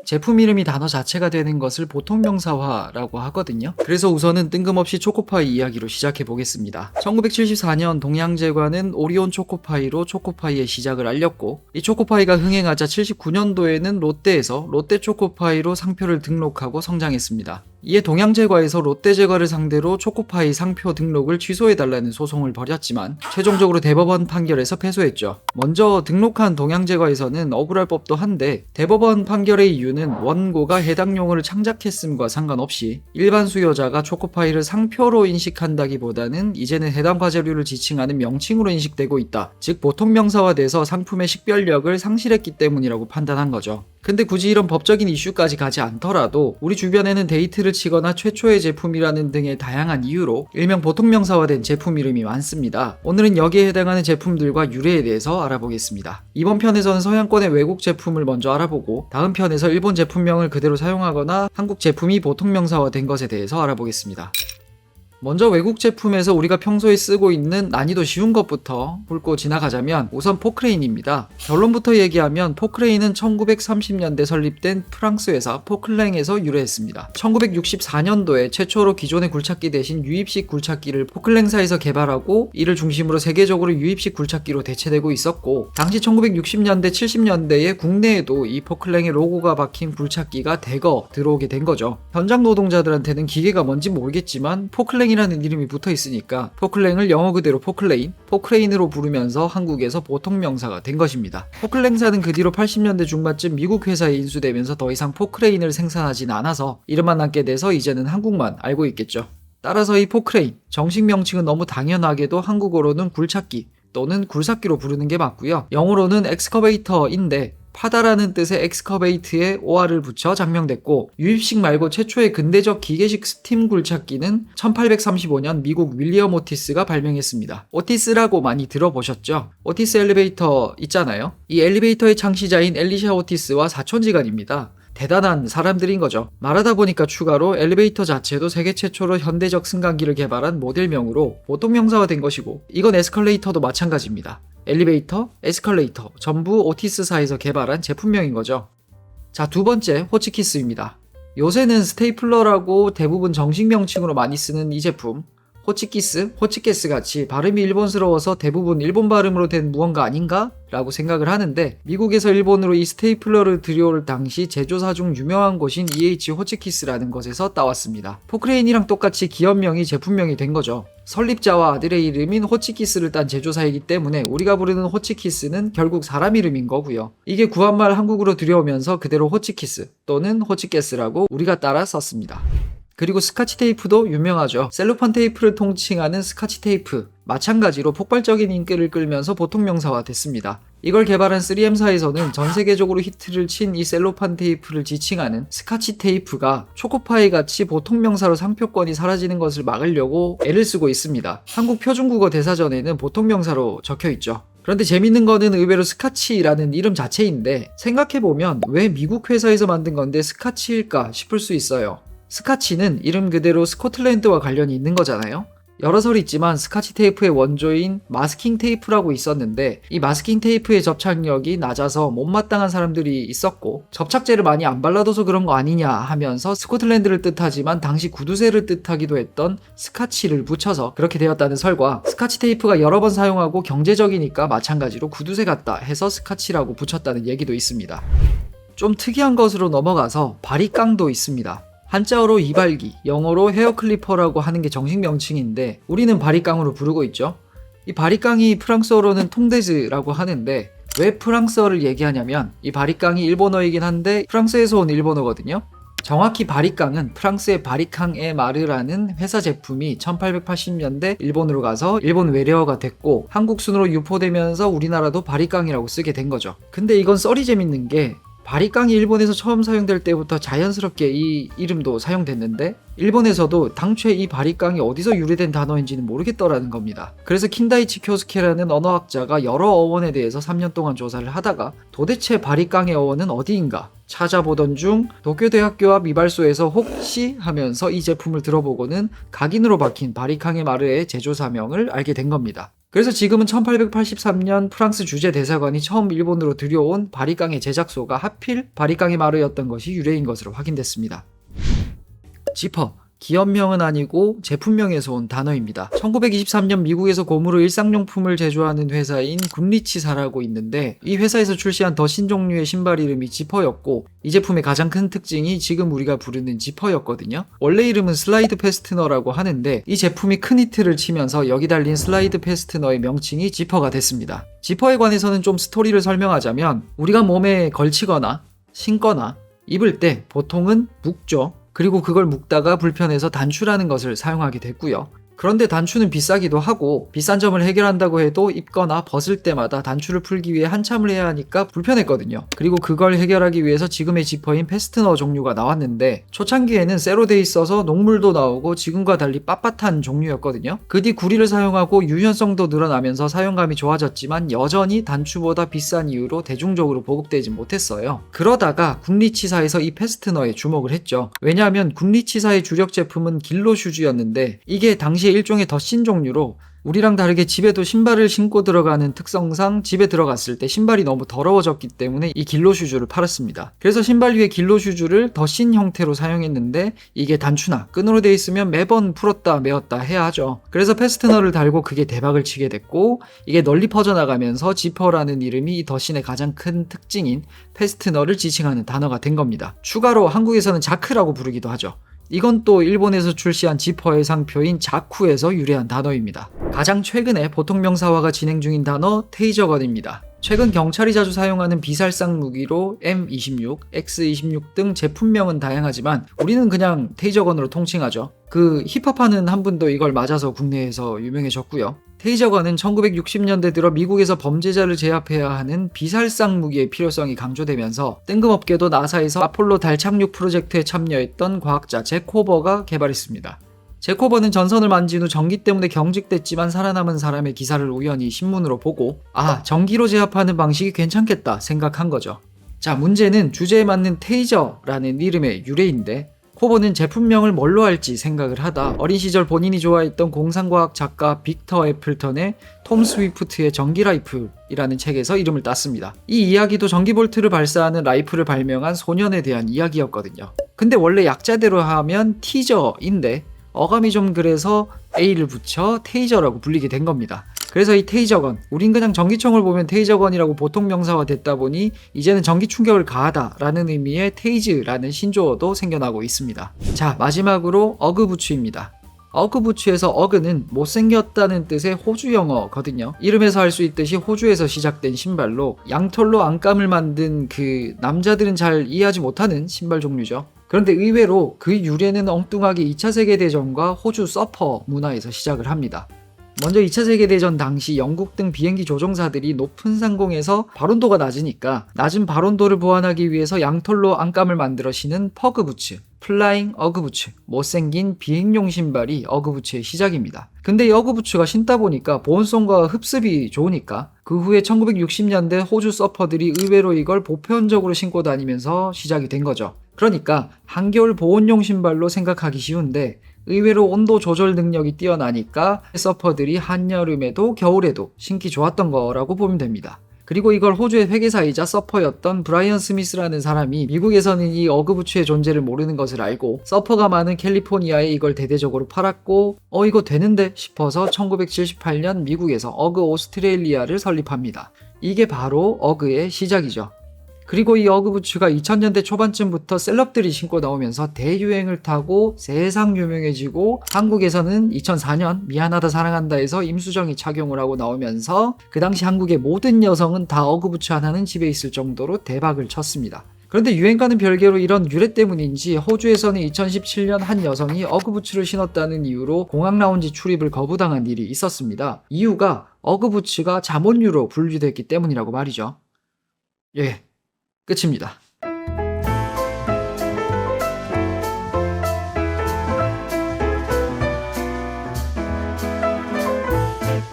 제품 이름이 단어 자체가 되는 것을 보통명사화라고 하거든요. 그래서 우선은 뜬금없이 초코파이 이야기로 시작해 보겠습니다. 1974년 동양제과는 오리온 초코파이로 초코파이의 시작을 알렸고, 이 초코파이가 흥행하자 79년도에는 롯데에서 롯데 초코파이로 상표를 등록하고 성장했습니다. 이에 동양제과에서 롯데제과를 상대로 초코파이 상표 등록을 취소해달라는 소송을 벌였지만 최종적으로 대법원 판결에서 패소했죠. 먼저 등록한 동양제과에서는 억울할 법도 한데, 대법원 판결의 이유는 원고가 해당 용어를 창작했음과 상관없이 일반 수요자가 초코파이를 상표로 인식한다기보다는 이제는 해당 과자류를 지칭하는 명칭으로 인식되고 있다, 즉 보통명사화돼서 상품의 식별력을 상실했기 때문이라고 판단한 거죠. 근데 굳이 이런 법적인 이슈까지 가지 않더라도 우리 주변에는 데이트를 치거나 최초의 제품이라는 등의 다양한 이유로 일명 보통명사화된 제품 이름이 많습니다. 오늘은 여기에 해당하는 제품들과 유래에 대해서 알아보겠습니다. 이번 편에서는 서양권의 외국 제품을 먼저 알아보고, 다음 편에서 일본 제품명을 그대로 사용하거나 한국 제품이 보통명사화된 것에 대해서 알아보겠습니다. 먼저 외국 제품에서 우리가 평소에 쓰고 있는 난이도 쉬운 것부터 훑고 지나가자면 우선 포크레인입니다. 결론부터 얘기하면 포크레인은 1930년대 설립된 프랑스 회사 포클랭에서 유래했습니다. 1964년도에 최초로 기존의 굴착기 대신 유입식 굴착기를 포클랭사에서 개발하고, 이를 중심으로 세계적으로 유입식 굴착기로 대체되고 있었고, 당시 1960년대 70년대에 국내에도 이 포클랭의 로고가 박힌 굴착기가 대거 들어오게 된 거죠. 현장 노동자들한테는 기계가 뭔지 모르겠지만 포클랭 이라는 이름이 붙어 있으니까 포클랭을 영어 그대로 포크레인으로 부르면서 한국에서 보통명사가 된 것입니다. 포클랭사는 그 뒤로 80년대 중반쯤 미국 회사에 인수되면서 더 이상 포크레인을 생산하진 않아서 이름만 남게 돼서 이제는 한국만 알고 있겠죠. 따라서 이 포크레인, 정식 명칭은 너무 당연하게도 한국어로는 굴착기 또는 굴삭기로 부르는 게 맞고요. 영어로는 엑스커베이터인데 파다라는 뜻의 엑스커베이트에 OR을 붙여 장명됐고, 유입식 말고 최초의 근대적 기계식 스팀 굴착기는 1835년 미국 윌리엄 오티스가 발명했습니다. 오티스라고 많이 들어보셨죠? 오티스 엘리베이터 있잖아요. 이 엘리베이터의 창시자인 엘리샤 오티스와 사촌지간입니다. 대단한 사람들인 거죠. 말하다 보니까 추가로 엘리베이터 자체도 세계 최초로 현대적 승강기를 개발한 모델명으로 보통명사화된 것이고, 이건 에스컬레이터도 마찬가지입니다. 엘리베이터, 에스컬레이터 전부 오티스사에서 개발한 제품명인 거죠. 자, 두 번째 호치키스입니다. 요새는 스테이플러라고 대부분 정식 명칭으로 많이 쓰는 이 제품, 호치키스 같이 발음이 일본스러워서 대부분 일본 발음으로 된 무언가 아닌가? 라고 생각을 하는데, 미국에서 일본으로 이 스테이플러를 들여올 당시 제조사 중 유명한 곳인 EH 호치키스라는 곳에서 따왔습니다. 포크레인이랑 똑같이 기업명이 제품명이 된 거죠. 설립자와 아들의 이름인 호치키스를 딴 제조사이기 때문에 우리가 부르는 호치키스는 결국 사람 이름인 거고요. 이게 구한말 한국으로 들여오면서 그대로 호치키스 또는 호치게스라고 우리가 따라 썼습니다. 그리고 스카치 테이프도 유명하죠. 셀로판 테이프를 통칭하는 스카치 테이프, 마찬가지로 폭발적인 인기를 끌면서 보통명사화 됐습니다. 이걸 개발한 3M사에서는 전 세계적으로 히트를 친 이 셀로판 테이프를 지칭하는 스카치 테이프가 초코파이 같이 보통명사로 상표권이 사라지는 것을 막으려고 애를 쓰고 있습니다. 한국 표준국어 대사전에는 보통명사로 적혀있죠. 그런데 재밌는 거는 의외로 스카치라는 이름 자체인데, 생각해보면 왜 미국 회사에서 만든 건데 스카치일까 싶을 수 있어요. 스카치는 이름 그대로 스코틀랜드와 관련이 있는 거잖아요. 여러 설이 있지만 스카치 테이프의 원조인 마스킹 테이프라고 있었는데, 이 마스킹 테이프의 접착력이 낮아서 못마땅한 사람들이 있었고, 접착제를 많이 안 발라둬서 그런 거 아니냐 하면서 스코틀랜드를 뜻하지만 당시 구두쇠를 뜻하기도 했던 스카치를 붙여서 그렇게 되었다는 설과, 스카치 테이프가 여러 번 사용하고 경제적이니까 마찬가지로 구두쇠 같다 해서 스카치라고 붙였다는 얘기도 있습니다. 좀 특이한 것으로 넘어가서 바리깡도 있습니다. 한자어로 이발기, 영어로 헤어클리퍼라고 하는 게 정식 명칭인데 우리는 바리깡으로 부르고 있죠. 이 바리깡이 프랑스어로는 통데즈라고 하는데, 왜 프랑스어를 얘기하냐면 이 바리깡이 일본어이긴 한데 프랑스에서 온 일본어거든요. 정확히 바리깡은 프랑스의 바리캉-에 마르라는 회사 제품이 1880년대 일본으로 가서 일본 외래어가 됐고, 한국 순으로 유포되면서 우리나라도 바리깡이라고 쓰게 된 거죠. 근데 이건 썰이 재밌는 게, 바리깡이 일본에서 처음 사용될 때부터 자연스럽게 이 이름도 사용됐는데, 일본에서도 당초에 이 바리깡이 어디서 유래된 단어인지는 모르겠더라는 겁니다. 그래서 킨다이치 쿄스케라는 언어학자가 여러 어원에 대해서 3년 동안 조사를 하다가 도대체 바리깡의 어원은 어디인가 찾아보던 중 도쿄대학교 앞 이발소에서 혹시 하면서 이 제품을 들어보고는 각인으로 박힌 바리캉의 마르의 제조사명을 알게 된 겁니다. 그래서 지금은 1883년 프랑스 주재 대사관이 처음 일본으로 들여온 바리깡의 제작소가 하필 바리깡의 마루였던 것이 유래인 것으로 확인됐습니다. 지퍼, 기업명은 아니고 제품명에서 온 단어입니다. 1923년 미국에서 고무로 일상용품을 제조하는 회사인 굿리치사라고 있는데 이 회사에서 출시한 더 신종류의 신발 이름이 지퍼였고 이 제품의 가장 큰 특징이 지금 우리가 부르는 지퍼였거든요. 원래 이름은 슬라이드 패스트너라고 하는데 이 제품이 큰 히트를 치면서 여기 달린 슬라이드 패스트너의 명칭이 지퍼가 됐습니다. 지퍼에 관해서는 좀 스토리를 설명하자면 우리가 몸에 걸치거나 신거나 입을 때 보통은 묶죠. 그리고 그걸 묶다가 불편해서 단추라는 것을 사용하게 됐고요. 그런데 단추는 비싸기도 하고 비싼 점을 해결한다고 해도 입거나 벗을 때마다 단추를 풀기 위해 한참을 해야 하니까 불편했거든요. 그리고 그걸 해결하기 위해서 지금의 지퍼인 패스트너 종류가 나왔는데 초창기에는 쇠로 돼 있어서 녹물도 나오고 지금과 달리 빳빳한 종류였거든요. 그 뒤 구리를 사용하고 유연성도 늘어나면서 사용감이 좋아졌지만 여전히 단추보다 비싼 이유로 대중적으로 보급되지 못했어요. 그러다가 굿리치사에서 이 패스트너에 주목을 했죠. 왜냐하면 굿리치사의 주력 제품은 길로 슈즈였는데 이게 당시에 일종의 덧신 종류로 우리랑 다르게 집에도 신발을 신고 들어가는 특성상 집에 들어갔을 때 신발이 너무 더러워졌기 때문에 이 길로 슈즈를 팔았습니다. 그래서 신발 위에 길로 슈즈를 덧신 형태로 사용했는데 이게 단추나 끈으로 돼 있으면 매번 풀었다 메었다 해야 하죠. 그래서 패스트너를 달고 그게 대박을 치게 됐고 이게 널리 퍼져나가면서 지퍼라는 이름이 이 덧신의 가장 큰 특징인 패스트너를 지칭하는 단어가 된 겁니다. 추가로 한국에서는 자크라고 부르기도 하죠. 이건 또 일본에서 출시한 지퍼의 상표인 자쿠에서 유래한 단어입니다. 가장 최근에 보통명사화가 진행 중인 단어 테이저건입니다. 최근 경찰이 자주 사용하는 비살상 무기로 M26, X26 등 제품명은 다양하지만 우리는 그냥 테이저건으로 통칭하죠. 그 힙합하는 한 분도 이걸 맞아서 국내에서 유명해졌고요. 테이저건은 1960년대 들어 미국에서 범죄자를 제압해야 하는 비살상 무기의 필요성이 강조되면서 뜬금없게도 나사에서 아폴로 달 착륙 프로젝트에 참여했던 과학자 잭 호버가 개발했습니다. 잭 호버는 전선을 만진 후 전기 때문에 경직됐지만 살아남은 사람의 기사를 우연히 신문으로 보고 전기로 제압하는 방식이 괜찮겠다 생각한 거죠. 자, 문제는 주제에 맞는 테이저라는 이름의 유래인데 호버는 제품명을 뭘로 할지 생각을 하다 어린 시절 본인이 좋아했던 공상과학 작가 빅터 애플턴의 톰 스위프트의 전기 라이플이라는 책에서 이름을 땄습니다. 이 이야기도 전기볼트를 발사하는 라이플을 발명한 소년에 대한 이야기였거든요. 근데 원래 약자대로 하면 티저인데 어감이 좀 그래서 A를 붙여 테이저라고 불리게 된 겁니다. 그래서 이 테이저건, 우린 그냥 전기총을 보면 테이저건이라고 보통 명사화 됐다 보니 이제는 전기 충격을 가하다 라는 의미의 테이즈라는 신조어도 생겨나고 있습니다. 자, 마지막으로 어그부츠입니다. 어그부츠에서 어그는 못생겼다는 뜻의 호주 영어거든요. 이름에서 알 수 있듯이 호주에서 시작된 신발로 양털로 안감을 만든 그 남자들은 잘 이해하지 못하는 신발 종류죠. 그런데 의외로 그 유래는 엉뚱하게 2차 세계대전과 호주 서퍼 문화에서 시작을 합니다. 먼저 2차 세계대전 당시 영국 등 비행기 조종사들이 높은 상공에서 발온도가 낮으니까 낮은 발온도를 보완하기 위해서 양털로 안감을 만들어 신은 퍼그부츠, 플라잉 어그부츠, 못생긴 비행용 신발이 어그부츠의 시작입니다. 근데 이 어그부츠가 신다 보니까 보온성과 흡습이 좋으니까 그 후에 1960년대 호주 서퍼들이 의외로 이걸 보편적으로 신고 다니면서 시작이 된 거죠. 그러니까 한겨울 보온용 신발로 생각하기 쉬운데 의외로 온도 조절 능력이 뛰어나니까 서퍼들이 한여름에도 겨울에도 신기 좋았던 거라고 보면 됩니다. 그리고 이걸 호주의 회계사이자 서퍼였던 브라이언 스미스라는 사람이 미국에서는 이 어그부츠의 존재를 모르는 것을 알고 서퍼가 많은 캘리포니아에 이걸 대대적으로 팔았고 이거 되는데 싶어서 1978년 미국에서 어그 오스트레일리아를 설립합니다. 이게 바로 어그의 시작이죠. 그리고 이 어그부츠가 2000년대 초반쯤부터 셀럽들이 신고 나오면서 대유행을 타고 세상 유명해지고 한국에서는 2004년 미안하다 사랑한다에서 임수정이 착용을 하고 나오면서 그 당시 한국의 모든 여성은 다 어그부츠 하나는 집에 있을 정도로 대박을 쳤습니다. 그런데 유행과는 별개로 이런 유래 때문인지 호주에서는 2017년 한 여성이 어그부츠를 신었다는 이유로 공항 라운지 출입을 거부당한 일이 있었습니다. 이유가 어그부츠가 잠옷류로 분류됐기 때문이라고 말이죠. 끝입니다.